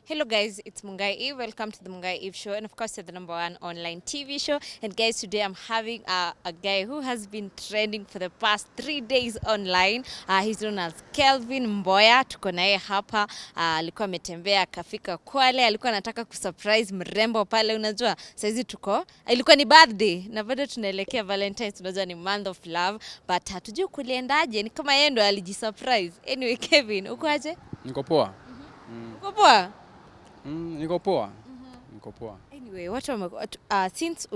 Hello guys, it's Mungai Eve. Welcome to the Mungai Eve show, and of course, it's the #1 online TV show. And guys, today I'm having a guy who has been trending for the past 3 days online. He's known as Kelvin Mboya. Tuko naye hapa. Alikuwa ametembea akafika Kwale, alikuwa anataka kusurprise mrembo pale. Unajua saizi ilikuwa ni birthday na bado tunaelekea Valentine's. Unajua ni month of love, but hatujui kuliendaje. Ni kama yeye ndo alijisurprise. Anyway, Kevin, uko aje? Niko poa. Uko poa? Niko poa. Niko poa. Anyway, since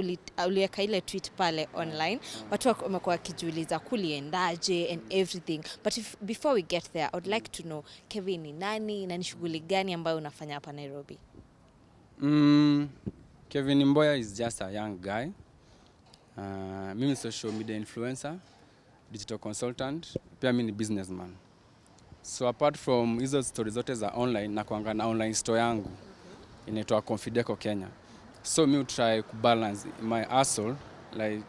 uliweka ile tweet pale online, watu wamekuwa wakijiuliza kuliendaje and everything. But before we get there, I would like to know Kevin ni nani na ni shughuli gani ambayo unafanya hapa Nairobi? Kevin Mboya is just a young guy. Mimi social media influencer, digital consultant, pia mimi ni businessman. So apart from hizo stories zote za online, na kuanga na online store yangu inaitwa Confideco Kenya. So me try to balance my hustle, like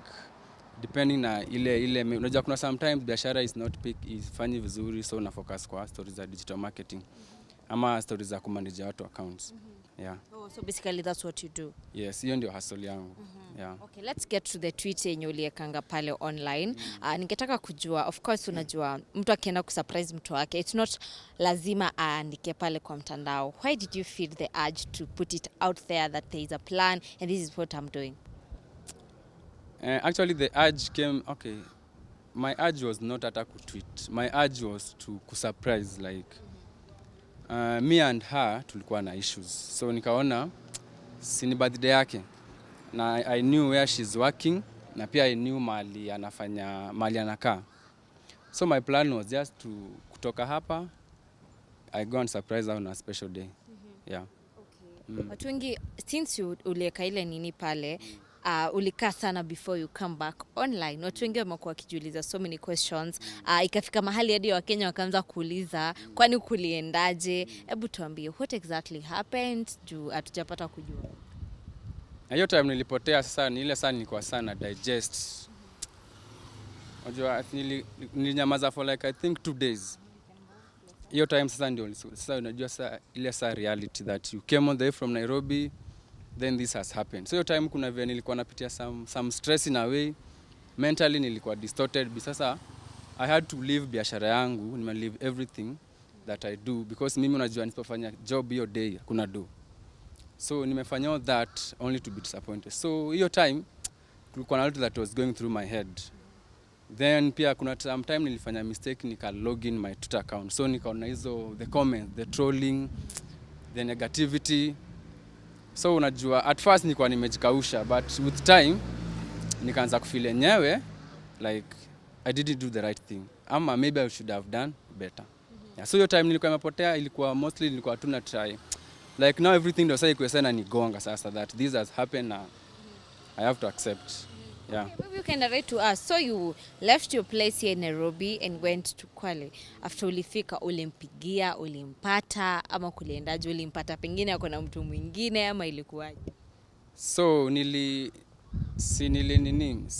depending na ile unajua kuna sometimes biashara is not big, ifanyi vizuri, so na focus kwa stories za digital marketing ama stories za kumanage watu accounts. Yeah. Oh, so basically that's what you do. Yes, hiyo ndio hustle yangu. Yeah. Okay, let's get to the tweet yenye uliekanga pale online. Ningetaka kujua, of course unajua mtu akienda kusurprise mtu wake, it's not lazima aandike pale kwa mtandao. Why did you feel the urge to put it out there that there is a plan and this is what I'm doing? Actually the urge came, okay, my urge was not at a tweet. My urge was to surprise, like me and her tulikuwa na issues. So nikaona sini birthday yake. Na I knew where she's working na pia I knew mali anakaa. So my plan was just to kutoka hapa, I go and surprise her on a special day. Yeah. Okay. Watu wengi since uliweka ile nini pale, ulikaa sana before you come back online. Watu wengi wamekuwa wakijiuliza so many questions. Ikafika mahali hadi Wakenya wakaanza kuuliza kwani kuliendaje? Hebu tuambie what exactly happened juu hatujapata kujua. Hiyo time nilipotea sasa, ni ile sana nilikuwa sana digest. Unajua nilinyamaza for like I think 2 days. Hiyo time sasa unajua sasa ile reality that you came on the way from Nairobi, then this has happened. So hiyo time kuna vile nilikuwa napitia some stress in a way, mentally nilikuwa distorted. Sasa I had to leave biashara yangu, leave everything that I do because mimi unajua nisipofanya job hiyo day kuna do. So nimefanya all that only to be disappointed. So hiyo time kulikuwa na lot that was going through my head. Then pia kuna some time nilifanya mistake, log in my Twitter account. So nikaona hizo the comments, the trolling, the negativity. So unajua at first nilikuwa nimejikausha, but with time nikaanza kufeel yenyewe like I didn't do the right thing. Ama maybe I should have done better. Yeah, so hiyo time nilikuwa nimepotea, ilikuwa mostly nilikuwa tuna try. Like now everything does say kwesena ni gonga sasa that this has happened, I have to accept. Yeah. Okay, maybe you can narrate to us. So you left your place here in Nairobi and went to Kwale. After ulifika ulimpigia, ulimpata ama kuliendaje? Ulimpata pengine ako na mtu mwingine ama ilikuwaje? So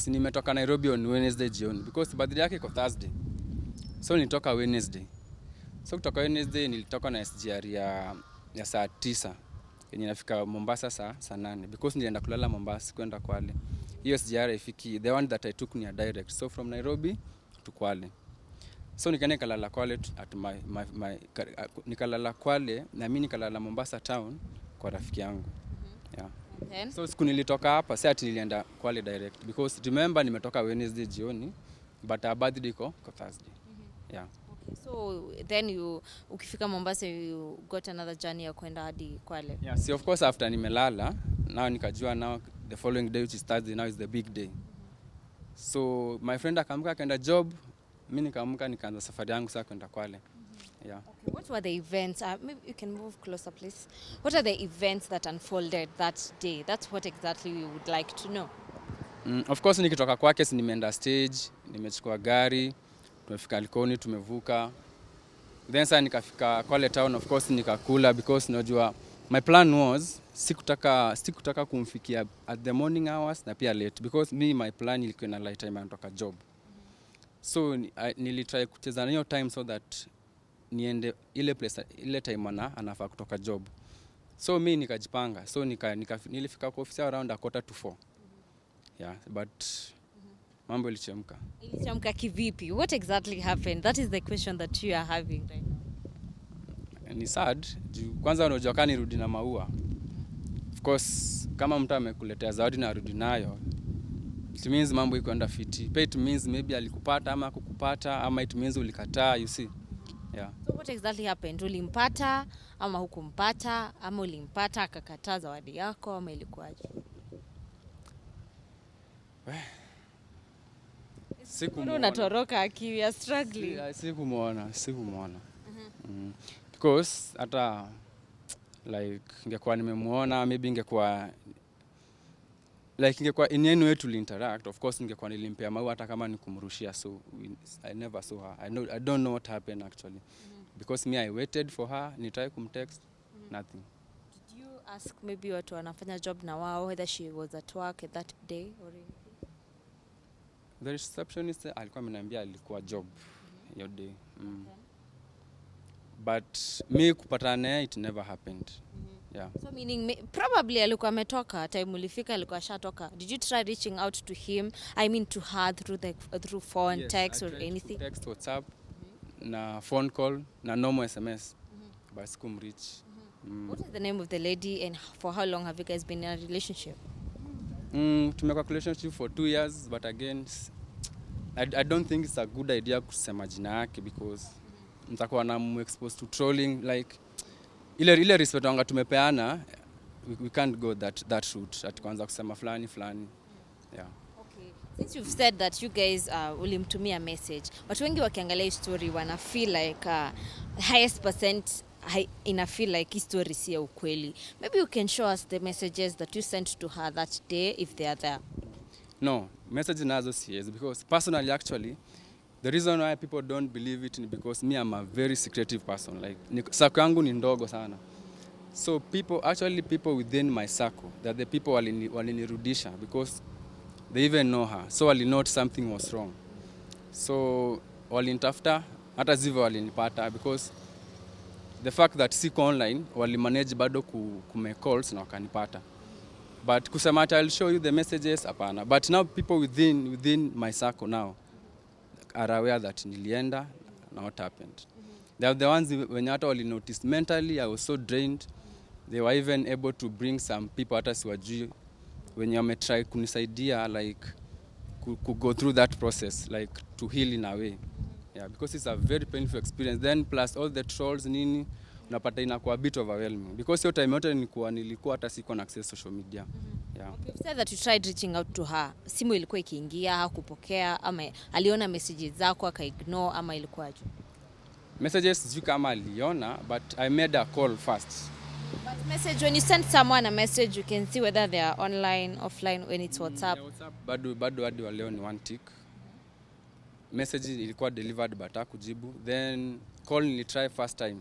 nimetoka Nairobi on Wednesday jioni because birthday yake iko Thursday. So nilitoka Wednesday. So kutoka Wednesday nilitoka na SGR ya saa 9 yenye nafika Mombasa saa 8 because nilienda kulala Mombasa kwenda Kwale. Hiyo SGR ifiki, the one that I took ni direct, so from Nairobi to Kwale. So nikaenda nikalala Kwale at nikalala Kwale na mimi nikalala Mombasa town kwa rafiki yangu. Yeah. Okay. So siku nilitoka hapa sasa ati nilienda Kwale direct because remember nimetoka Wednesday jioni but our birthday iko Thursday. Yeah. So then ukifika Mombasa you got another journey ya kwenda hadi Kwale. Yeah, see of course after nimelala, now nikajua now the following day which is Thursday now is the big day. So my friend akaamka akaenda job, mimi nikaamka nikaanza safari yangu sasa kwenda Kwale. Yeah. Okay, what were the events? Maybe you can move closer please. What are the events that unfolded that day? That's what exactly we would like to know. Of course nikitoka kwake nimeenda stage, nimechukua gari, tumefika Likoni, tumevuka. Then sasa nikafika Kwale town, of course nikakula because unajua my plan was sikutaka kumfikia at the morning hours na pia late because my plan ilikuwa na light time anatoka job. So nilitry kucheza na hiyo time so that niende ile place ile time anafaa kutoka job. So mi nikajipanga, so nilifika kwa ofisi around 3:45. Yeah, but mambo ilichemka. Ilichamka kivipi? What exactly happened? That is the question that you are having right now. Ni sad juu kwanza unajua kama nirudi na maua. Of course kama mtu amekuletea zawadi na arudi nayo, it means mambo iko under fiti. It means maybe alikupata ama kukupata, ama it means ulikataa, you see. Yeah. So what exactly happened? Ulimpata ama hukumpata, ama ulimpata akakataa zawadi yako, ama ilikuwaje? Sikumuona. Unatoroka akiwa you are struggling. Sikumuona. Because hata like ingekuwa nimemuona, maybe ingekuwa in any way to interact, of course ingekuwa nilimpea maua hata kama nikumrushia, so I never saw her. I don't know what happened actually. Because me I waited for her, nitry kumtext, nothing. Did you ask maybe watu wanafanya job na wao whether she was at work at that day or anything? The receptionist alikuwa ameniambia alikuwa job hiyo day. Okay. But me kupatana naye it never happened. Yeah. So meaning probably alikuwa ametoka time ulifika, alikuwa shatoka. Did you try reaching out to him, I mean to her, through phone, Yes, text I or tried to anything? text, WhatsApp, na phone call, na normal SMS. But sikumreach. What is the name of the lady and for how long have you guys been in a relationship? Tumekuwa relationship for 2 years, but again I don't think it's a good idea kusema jina yake because nitakuwa na exposed to trolling, like ile respect wanga tumepeana, we can't go that route at kwanza kusema fulani. Yeah. Okay. Since you've said that you guys ulimtumia message, watu wengi wakiangalia hii story wana feel like highest percent ina feel like hii story si ya ukweli. Maybe you can show us the messages that you sent to her that day if they are there. No, message nazo siwezi because personally actually the reason why people don't believe it is because me I'm a very secretive person, like circle yangu ni ndogo sana. So people within my circle, that the people walinirudisha because they even know her, so walinote something was wrong, so walinitafuta hata zivyo walinipata because the fact that siko online walimanage bado kume calls na wakanipata. But kusema I'll show you the messages hapana. But now people within my circle now are aware that nilienda na what happened. They are the ones when hata wali noticed mentally I was so drained. They were even able to bring some people hata siwajui when you try kunisaidia like go through that process, like to heal in a way. Yeah, because it's a very painful experience. Then plus all the trolls nini unapata inakuwa a bit overwhelming because your time yote nilikuwa hata siko na access social media. Yeah. Okay, you said that you tried reaching out to her. Simu ilikuwa ikiingia, hakupokea ama aliona messages zako akaignore ama ilikuwaje? Messages sijui kama aliona, but I made a call first. But message, when you send someone a message, you can see whether they are online, offline, when it's WhatsApp. Yeah, WhatsApp bado hadi waleo ni one tick. Message ilikuwa delivered but hakujibu. Then call nilitry first time.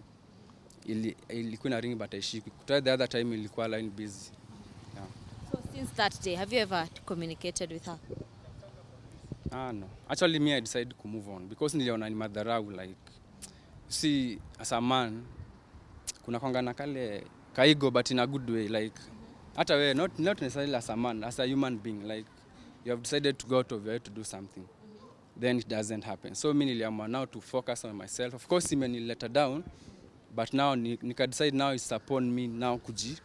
Ilikuwa na ring but haishiki. Try the other time ilikuwa line busy. Yeah. So since that day, have you ever communicated with her? No. Actually me I decided to move on because niliona ni madharau, like see as a man kuna kwanga na kale kaigo but in a good way, like hata wewe not necessarily as a man, as a human being, like you have decided to go out of your way to do something, then it doesn't happen. So mimi niliamua now to focus on myself. Of course imenileta down, but now nika decide now it's upon me now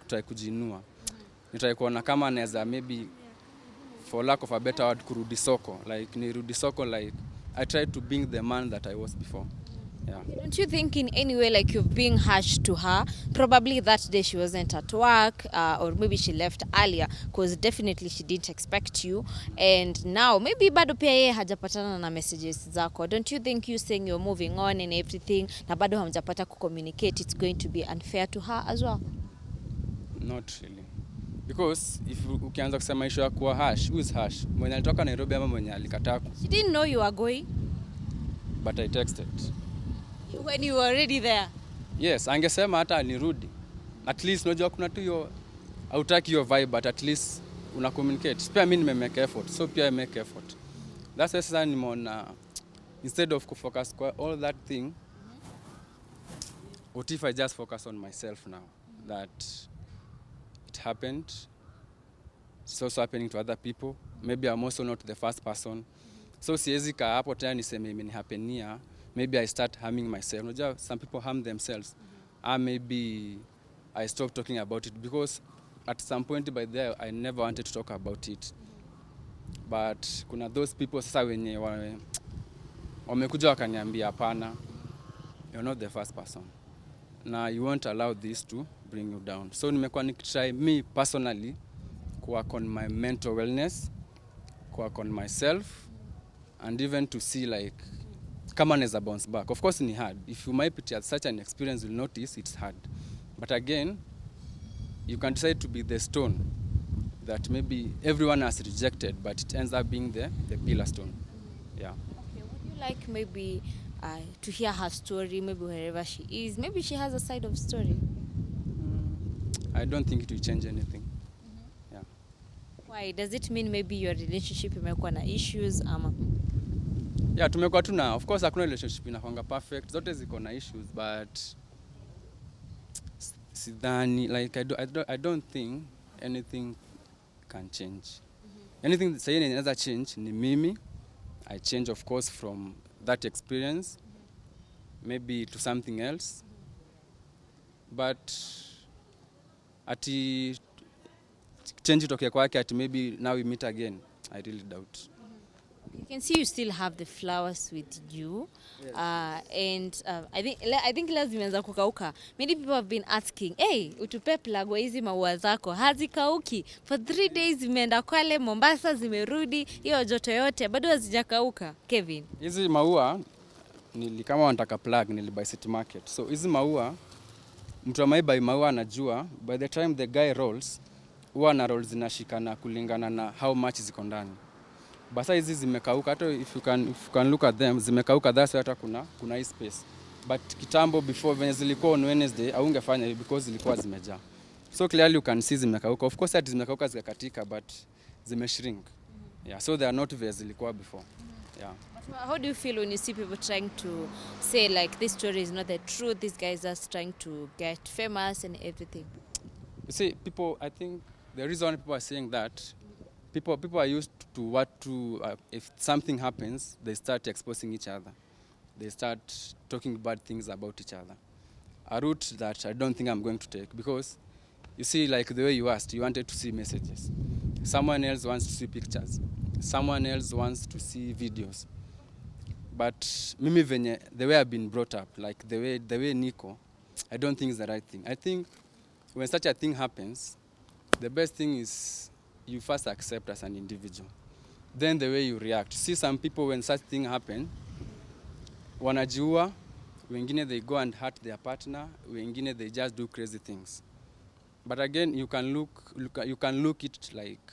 try kujinua. Nitry kuona kama naweza maybe for lack of a better word kurudi soko, like nirudi soko, like I tried to being the man that I was before. Yeah. Don't you think in any way like you've been harsh to her? Probably that day she wasn't at work or maybe she left earlier because definitely she didn't expect you, and now maybe bado pia yeye hajapatana na messages zako. Don't you think you saying you're moving on and everything na bado hamjapata kucommunicate, it's going to be unfair to her as well? Not really. Because if ukianza kusema issue ya kuwa harsh, who is harsh? Mwenye alitoka Nairobi ama mwenye alikataa? She didn't know you were going. But I texted. When you were already there. Yes, angesema hata nirudi. At least unajua kuna tu hiyo hautaki hiyo vibe, but at least una communicate. Pia mimi nimemake effort, so pia I make effort. That's why sasa nimeona instead of kufocus kwa all that thing, what if I just focus on myself now? That it happened, it's also happening to other people. Maybe I'm also not the first person. So siwezi kaa hapo tena niseme imenihapenia. Maybe I start harming myself. Unajua, some people harm themselves. Maybe I stop talking about it because at some point by there I never wanted to talk about it. But kuna those people sasa wenye wamekuja wakaniambia hapana, you're not the first person. Na you won't allow this to bring you down. So nimekuwa nikitry me personally work on my mental wellness, work on myself, and even to see like kama naweza bounce back. Of course ni hard. If you might put at such an experience, you'll notice it's hard. But again, you can decide to be the stone that maybe everyone has rejected, but it ends up being the pillar stone. Yeah. Okay, would you like maybe to hear her story, maybe wherever she is? Maybe she has a side of story. I don't think it will change anything. Yeah. Why? Does it mean maybe your relationship imekuwa na issues ama? Yeah, tumekuwa tu na, of course hakuna relationship inakuanga perfect. Zote ziko na issues, but sidhani, like I don't think anything can change. Anything say inaweza change ni mimi. I change of course from that experience maybe to something else. But ati change itoke kwake ati maybe now we meet again, I really doubt. You can see you still have the flowers with you. Yes. And I think leo zimeanza kukauka. Many people have been asking, hey, utupe plug wa hizi maua zako. Hazikauki. For 3 days zimeenda Kwale, Mombasa zimerudi. Hiyo joto yote bado hazijakauka. Kevin. Hizi maua kama wanataka plug nilibuy City Market. So hizi maua mtu amaibai maua anajua by the time the guy rolls huwa na rolls zinashikana kulingana na how much ziko ndani. Basa hizi zimekauka, hata if you can look at them, zimekauka, that's hata kuna hii space. But kitambo before venye zilikuwa on Wednesday haungefanya hivi because zilikuwa zimejaa. So clearly you can see zimekauka. Of course hata zimekauka zikakatika but zimeshrink. Yeah, so they are not where zilikuwa before. Yeah. But how do you feel when you see people trying to say like this story is not the truth, these guys are trying to get famous and everything? You see, people, I think the reason people are saying that, people are used to if something happens, they start exposing each other. They start talking bad things about each other. A route that I don't think I'm going to take because you see, like the way you asked, you wanted to see messages. Someone else wants to see pictures. Someone else wants to see videos. But mimi venye, the way I've been brought up, like the way Nico, I don't think is the right thing. I think when such a thing happens, the best thing is you first accept as an individual. Then the way you react. See some people when such thing happen, wanajiua, wengine they go and hurt their partner, wengine they just do crazy things. But again, you can look it like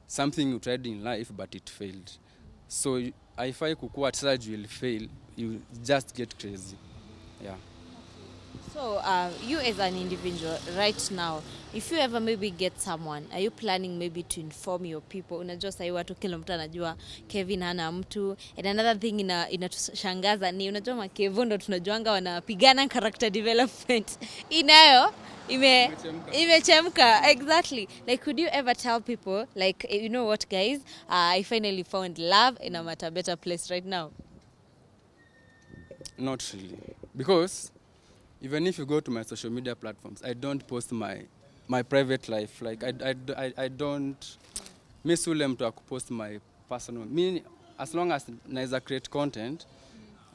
something you tried in life but it failed. So if I kukua tsaji will fail, you just get crazy. Yeah. So you as an individual right now, if you ever maybe get someone, are you planning maybe to inform your people? Unajua sahi watu kila mtu anajua Kevin hana mtu. And another thing inatushangaza ni unajua makevo ndo tunajuanga wanapigana character development. Inayo imechemka. Exactly. Like could you ever tell people like you know what guys, I finally found love and I'm at a better place right now? Not really. Because even if you go to my social media platforms, I don't post my private life. Like I don't miss ule mtu akupost my personal. Me, as long as naweza create content,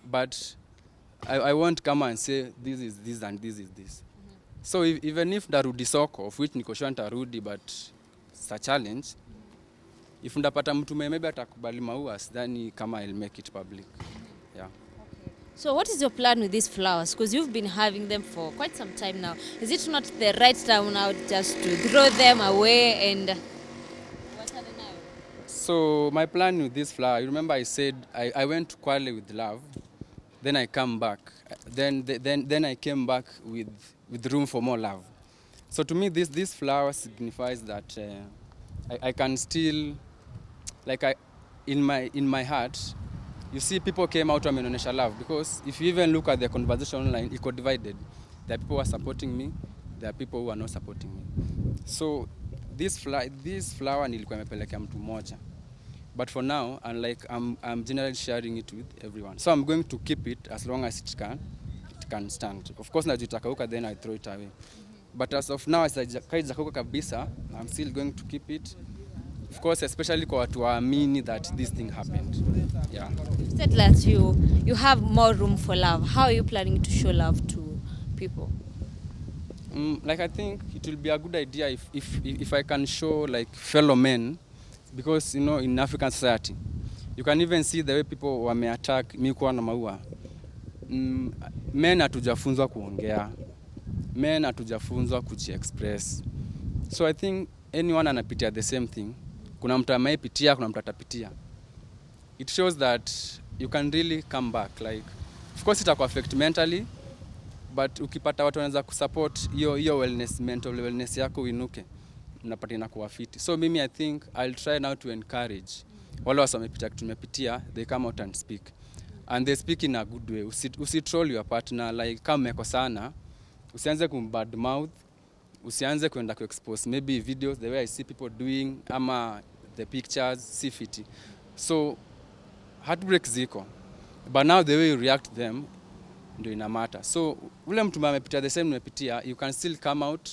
but I won't come and say this is this and this is this. So even if ndarudi soko, of which niko sure ntarudi, but it's a challenge. If ndapata mtu maybe atakubali maua, then kama I'll make it public. Yeah. So what is your plan with these flowers? Because you've been having them for quite some time now. Is it not the right time now just to throw them away and what are they now? So my plan with this flower, you remember I said I went to Kwale with love, then I come back. Then I came back with room for more love. So to me this flower signifies that I can still, like in my heart, you see people came out wamenionesha love, because if you even look at the conversation online, it got divided. There are people who are supporting me, there are people who are not supporting me. So this flower nilikuwa nimepelekea mtu mmoja, but for now I'm generally sharing it with everyone, so I'm going to keep it as long as it can stand. Of course najitakauka, then I throw it away, but as of now kaijakauka kabisa, I'm still going to keep it, of course, especially kwa watu waamini that this thing happened. Yeah. You said that you have more room for love. How are you planning to show love to people? Like I think it will be a good idea if I can show like fellow men, because you know in African society you can even see the way people wameattack mi kuwa na maua. Men hatujafunzwa kuongea, men hatujafunzwa kujiexpress, so I think anyone anapitia the same thing. Kuna mtu amepitia, kuna mtu atapitia. It shows that you can really come back, like of course itaku affect mentally, but ukipata watu wanaweza kusupport hiyo wellness, mental wellness yako inuke, unapata inakuwa fit. So mimi I think I'll try now to encourage wale wamepitia tumepitia, they come out and speak, and they speak in a good way. Usitroll your partner, like kama mmekosana usianze kumbad mouth, usianze kwenda ku expose maybe videos the way I see people doing ama the pictures see fit. So heartbreak ziko, but now the way you react to them ndio ina matter. So ule mtu amepitia the same umepitia, you can still come out,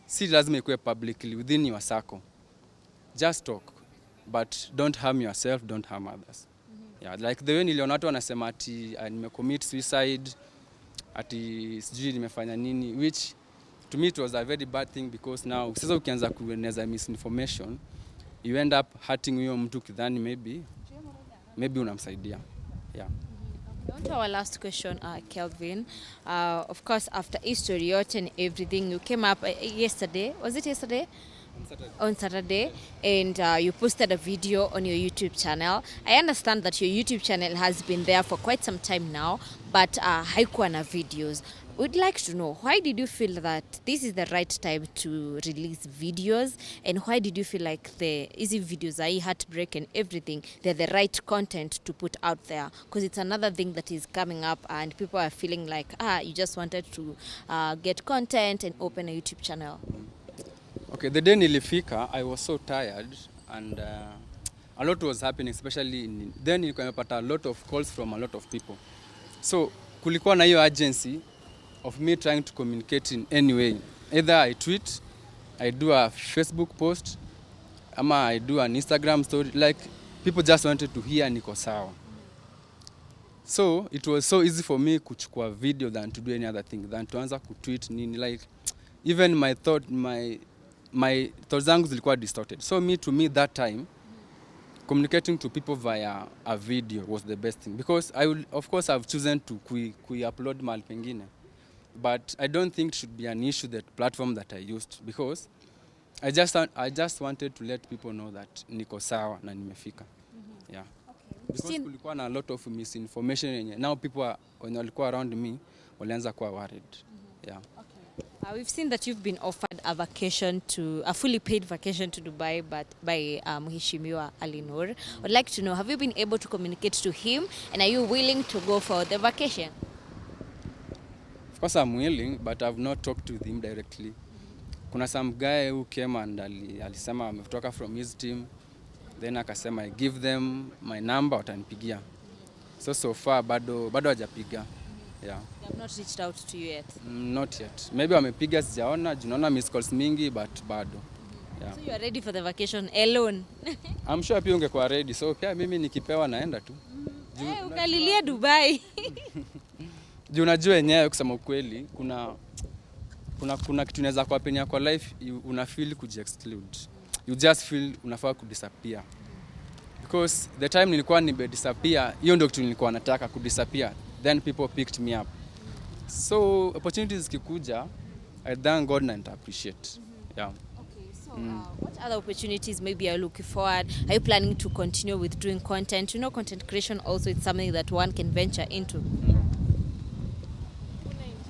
si lazima ikuwe publicly within your circle, just talk, but don't harm yourself, don't harm others. Yeah, like the way niliona watu wanasema ati nimecommit suicide, ati sijui nimefanya nini, which to me it was a very bad thing, because now sasa ukianza kueneza misinformation you end up hurting huyo mtu kidhani maybe unamsaidia. Yeah. On to our last question, Kelvin. Of course, after history yote and everything, you came up yesterday. Was it yesterday? On Saturday, and you posted a video on your YouTube channel. I understand that your YouTube channel has been there for quite some time now, but haikuwa na videos. We'd like to know, why did you feel that this is the right time to release videos, and why did you feel like the easy videos, heartbreak and everything, they're the right content to put out there? Because it's another thing that is coming up and people are feeling like, you just wanted to get content and open a YouTube channel. Okay, the day nilifika, I was so tired, and a lot was happening, especially then nilikuwa nimepata a lot of calls from a lot of people. So kulikuwa na hiyo agency of me trying to communicate in any way. Either I tweet, I do a Facebook post, ama I do an Instagram story. Like people just wanted to hear niko sawa. So it was so easy for me kuchukua video than to do any other thing, than to anza kutweet nini. Like even my thoughts zangu zilikuwa distorted. So to me that time, communicating to people via a video was the best thing, because of course I've chosen to upload mahali pengine, but I don't think it should be an issue, that platform that I used, because I just wanted to let people know that niko sawa na nimefika. Yeah. Okay. Because kulikuwa na a lot of misinformation yenye now people when walikuwa around me walianza kuwa worried. Yeah. Okay. We've seen that you've been offered a fully paid vacation to Dubai, but by Mheshimiwa Ali Noor. I'd like to know, have you been able to communicate to him, and are you willing to go for the vacation? Of course I'm willing, but I've not talked to him directly. Kuna some guy who came and alisema ametoka from his team, then akasema I give them my number, watanipigia. So far bado hajapiga. Yeah. They have not reached out to you yet? Not yet. Maybe wamepiga, sijaona, junaona miss calls mingi, but bado. Yeah. So you are ready for the vacation alone? I'm sure pia ungekuwa ready, so pia mimi nikipewa naenda tu. Ukalilia Dubai. Juu unajua yenyewe kusema ukweli, kuna kitu inaweza kuhapenia kwa life, una feel kuji-exclude. You just feel unafaa kudisappear. Because the time nilikuwa disappear, hiyo ndio kitu nilikuwa nataka, kudisappear. Then people picked me up. So opportunities kikuja, I thank God and appreciate. Yeah. Okay, so what other opportunities maybe are you looking forward? Are you planning to continue with doing content? You know, content creation also is something that one can venture into.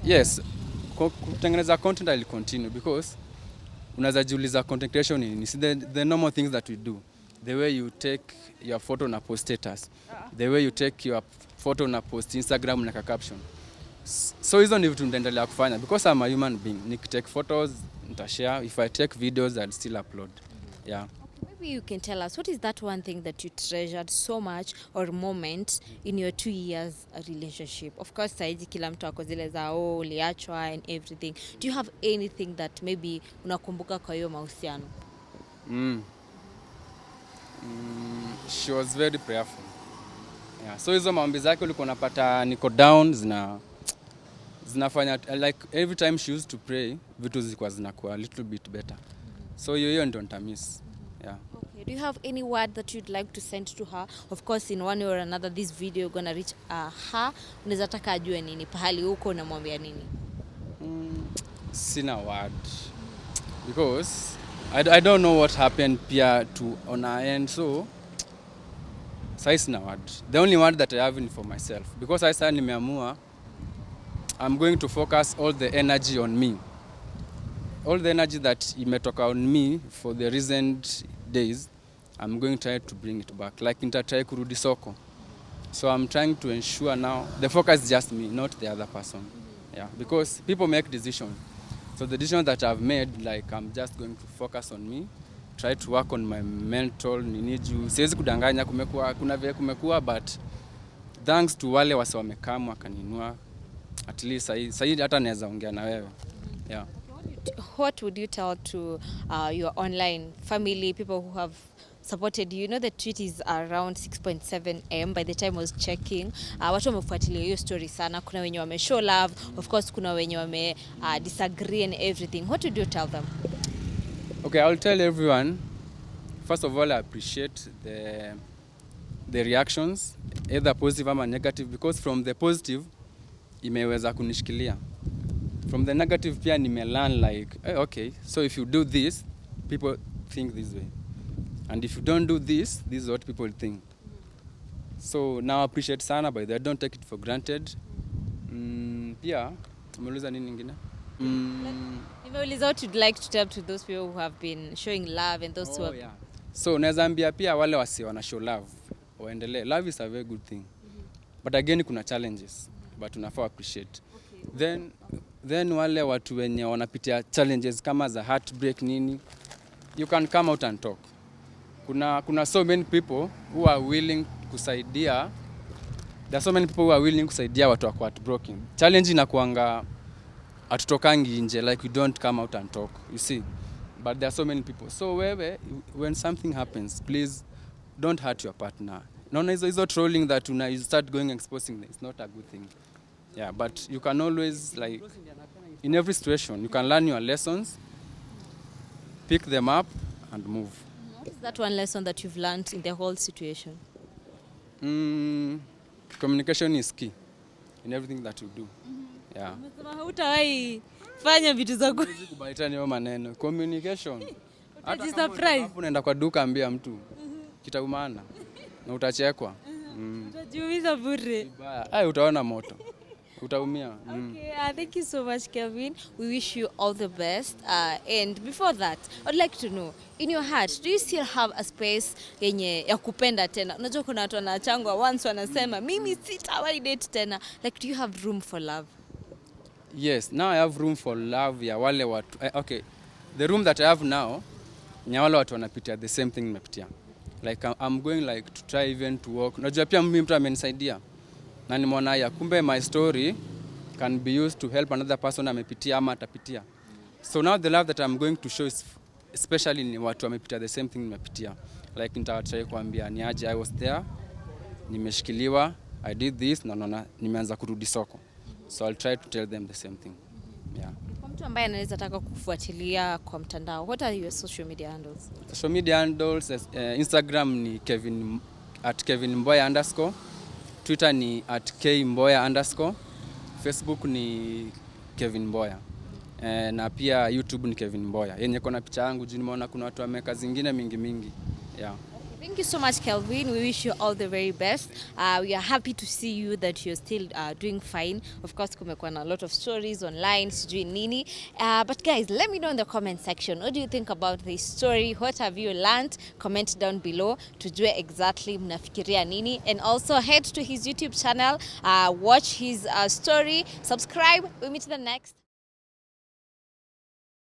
Yes, kutengeneza content I'll continue, because unaweza jiuliza content creation ni the normal things that we do. The way you take your photo na post status, the way you take your photo na post Instagram na caption. So hizo ni vitu nitaendelea kufanya, because I'm a human being. Nikitake photos nitashare. If I take videos, I'll still upload. Yeah. Maybe you can tell us, what is that one thing that you treasured so much or moment in your 2 years relationship? Of course, saizi kila mtu ako zile za uliachwa and everything. Do you have anything that maybe unakumbuka kwa hiyo mahusiano? She was very prayerful. Yeah. So hizo maombi zake ulikuwa unapata niko down zinafanya like every time she used to pray vitu zilikuwa zinakuwa a little bit better. So hiyo ndio nitamiss. Yeah. Okay. Do you have any word that you'd like to send to her? Of course, in one way or another, this video gonna reach her. Unaweza taka ajue nini? Pahali huko unamwambia nini? Sina word. Because I don't know what happened pia to on her end, so sina word. The only word that I have is for myself. Because I said nimeamua, I'm going to focus all the energy on me. All the energy that imetoka on me for the recent days, I'm going to try to bring it back. Like nitatry kurudi soko. So I'm trying to ensure now the focus is just me, not the other person. Yeah, because people make decisions. So the decision that I've made, like I'm just going to focus on me, try to work on my mental nini juu. Siwezi kudanganya kuna vile kumekuwa, but thanks to wale wase wamekam wakaninua, at least sahi hata naweza ongea na wewe. Yeah. What would you tell to your online family, people who have supported you? You know the tweet is around 6.7 M by the time I was checking. Watu wamefuatilia hiyo story sana. Kuna wenye wame show love, of course kuna wenye wame disagree and everything. What would you tell them? Okay, I'll tell everyone, first of all, I appreciate the reactions, either positive or negative, because from the positive imeweza kunishikilia. From the negative pia nimelearn like, okay, so if you do this, people think this way. And if you don't do this is what people think. So now I appreciate sana, by that I don't take it for granted. Pia, umeuliza nini nyingine? Nimeuliza what you'd like to tell to those people who have been showing love and those who have... Yeah. So naweza ambia pia wale wasi wana show love, waendelee. Love is a very good thing. But again kuna challenges, but unafaa appreciate. Okay. Then wale watu wenye wanapitia challenges kama za heartbreak nini, you can come out and talk. Kuna so many people who are willing kusaidia. There are so many people who are willing kusaidia watu wako heartbroken. Challenge inakuanga atutokangi nje, like we don't come out and talk, you see. But there are so many people. So when something happens, please don't hurt your partner. No, hizo trolling that you start going exposing, it's not a good thing. Yeah, but you can always, like, in every situation, you can learn your lessons, pick them up, and move. What is that one lesson that you've learned in the whole situation? Communication is key in everything that you do. Yeah. Hutawahi fanya vitu za kubaitana hiyo maneno. Communication. Surprise. Unaenda kwa duka ambia mtu kitaumana na utachekwa. Utajiumiza bure. Utaona moto. Utaumia. Okay, thank you so much, Kelvin. We wish you all the best. And before that, I'd like to know, in your heart, do you still have a space yenye ya kupenda tena? Unajua kuna watu wanachangwa once wanasema mimi sitawahi date tena. Like, do you have room for love? Yes, now I have room for love ya wale watu. Okay, the room that I have now ni wale watu wanapitia the same thing nimepitia. Like I'm going like to try even to walk. Unajua pia mimi mtu amenisaidia. Na nimeona ya kumbe my story can be used to help another person amepitia ama atapitia. So now the love that I'm going to show is especially ni watu wamepitia the same thing nimepitia. Like nitawatry kuambia ni aje I was there, nimeshikiliwa, I did this, na nimeanza kurudi soko. So I'll try to tell them the same thing. Yeah. Kwa mtu ambaye anaweza taka kufuatilia kwa mtandao, what are your social media handles? Social media handles, Instagram ni Kevin Mboya _ Twitter ni @KMboya _, Facebook ni Kevin Mboya. Na pia YouTube ni Kevin Mboya. Yenye kona picha yangu juu nimeona kuna watu wameka zingine mingi. Yeah. Thank you so much, Kelvin. We wish you all the very best. We are happy to see you that you're still doing fine. Of course, kumekuwa na a lot of stories online, sijui nini. But guys, let me know in the comment section. What do you think about this story? What have you learned? Comment down below. Tujue exactly mnafikiria nini. And also head to his YouTube channel. Watch his story. Subscribe. We'll meet the next.